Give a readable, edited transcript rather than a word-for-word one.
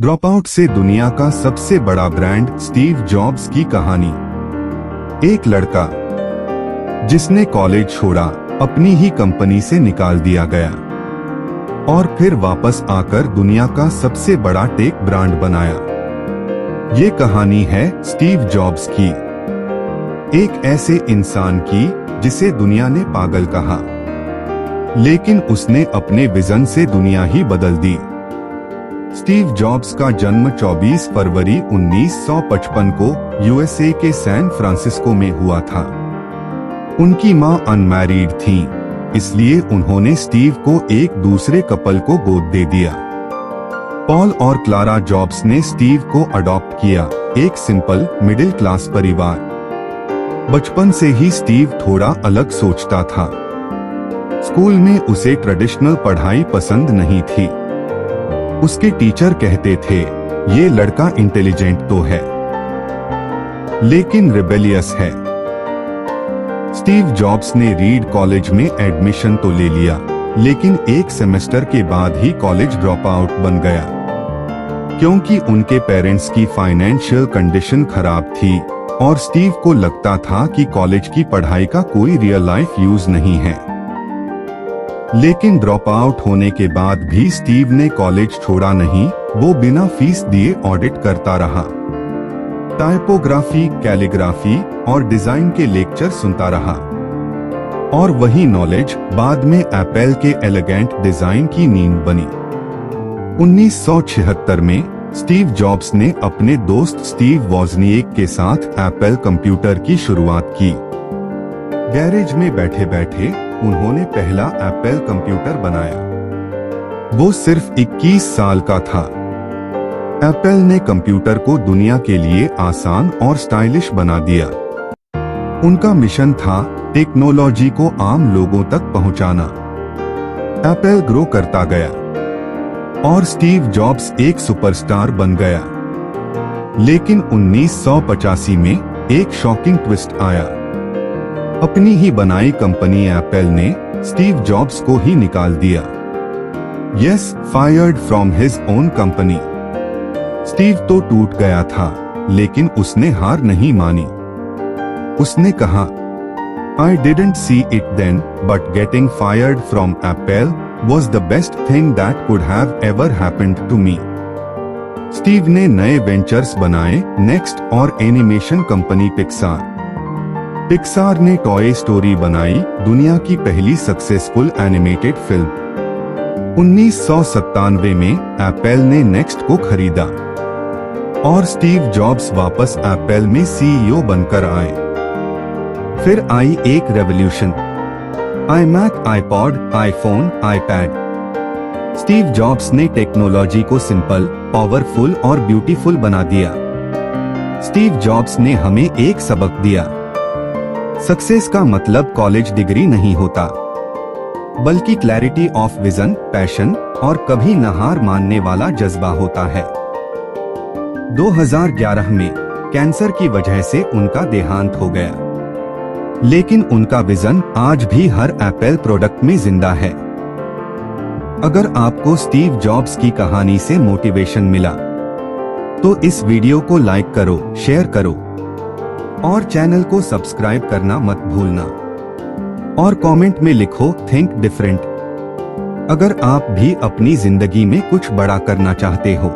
Dropout से दुनिया का सबसे बड़ा ब्रांड स्टीव जॉब्स की कहानी। एक लड़का जिसने कॉलेज छोड़ा, अपनी ही कंपनी से निकाल दिया गया और फिर वापस आकर दुनिया का सबसे बड़ा टेक ब्रांड बनाया। ये कहानी है स्टीव जॉब्स की, एक ऐसे इंसान की जिसे दुनिया ने पागल कहा, लेकिन उसने अपने विजन से दुनिया ही बदल दी। स्टीव जॉब्स का जन्म 24 फरवरी 1955 को यूएसए के सैन फ्रांसिस्को में हुआ था। उनकी मां अनमैरिड थी, इसलिए उन्होंने स्टीव को एक दूसरे कपल को गोद दे दिया। पॉल और क्लारा जॉब्स ने स्टीव को अडॉप्ट किया, एक सिंपल मिडिल क्लास परिवार। बचपन से ही स्टीव थोड़ा अलग सोचता था। स्कूल में उसे ट्रेडिशनल पढ़ाई पसंद नहीं थी। उसके टीचर कहते थे, ये लड़का इंटेलिजेंट तो है, लेकिन रिबेलियस है। स्टीव जॉब्स ने रीड कॉलेज में एडमिशन तो ले लिया, लेकिन एक सेमेस्टर के बाद ही कॉलेज ड्रॉप आउट बन गया, क्योंकि उनके पेरेंट्स की फाइनेंशियल कंडीशन खराब थी और स्टीव को लगता था कि कॉलेज की पढ़ाई का कोई रियल लाइफ यूज नहीं है। लेकिन ड्रॉप आउट होने के बाद भी स्टीव ने कॉलेज छोड़ा नहीं, वो बिना फीस दिए ऑडिट करता रहा। टाइपोग्राफी, कैलीग्राफी और डिजाइन के लेक्चर सुनता रहा, और वही नॉलेज बाद में एप्पल के एलिगेंट डिजाइन की नींव बनी। 1976 में स्टीव जॉब्स ने अपने दोस्त स्टीव वॉजनिएक के साथ एप्पल कंप्यूटर की शुरुआत की। गैरेज में बैठे बैठे उन्होंने पहला एप्पल कंप्यूटर बनाया। वो सिर्फ 21 साल का था। एप्पल ने कंप्यूटर को दुनिया के लिए आसान और स्टाइलिश बना दिया। उनका मिशन था टेक्नोलॉजी को आम लोगों तक पहुंचाना। एप्पल ग्रो करता गया और स्टीव जॉब्स एक सुपरस्टार बन गया। लेकिन 1985 में एक शॉकिंग ट्विस्ट आया। अपनी ही बनाई कंपनी एप्पल ने स्टीव जॉब्स को ही निकाल दिया। Yes, fired from his own company. Steve तो टूट गया था, लेकिन उसने हार नहीं मानी। उसने कहा, I didn't see it then, but getting fired from Apple was the best thing that could have ever happened to me. Steve ने नए वेंचर्स बनाए, नेक्स्ट और एनिमेशन कंपनी पिक्सार। पिक्सार ने टॉय स्टोरी बनाई, दुनिया की पहली सक्सेसफुल एनिमेटेड फिल्म। 1997 में एप्पल ने नेक्स्ट को खरीदा और स्टीव जॉब्स वापस एप्पल में सीईओ बनकर आए। फिर आई एक revolution, iMac, iPod, iPhone, iPad। Steve jobs ने टेक्नोलॉजी को सिंपल, पावरफुल और ब्यूटीफुल बना दिया। स्टीव जॉब्स ने हमें एक सबक दिया, सक्सेस का मतलब कॉलेज डिग्री नहीं होता, बल्कि क्लैरिटी ऑफ विजन, पैशन और कभी न हार मानने वाला जज्बा होता है। 2011 में कैंसर की वजह से उनका देहांत हो गया, लेकिन उनका विजन आज भी हर एप्पल प्रोडक्ट में जिंदा है। अगर आपको स्टीव जॉब्स की कहानी से मोटिवेशन मिला, तो इस वीडियो को लाइक करो, शेयर करो और चैनल को सब्सक्राइब करना मत भूलना। और कमेंट में लिखो, थिंक डिफरेंट। अगर आप भी अपनी जिंदगी में कुछ बड़ा करना चाहते हो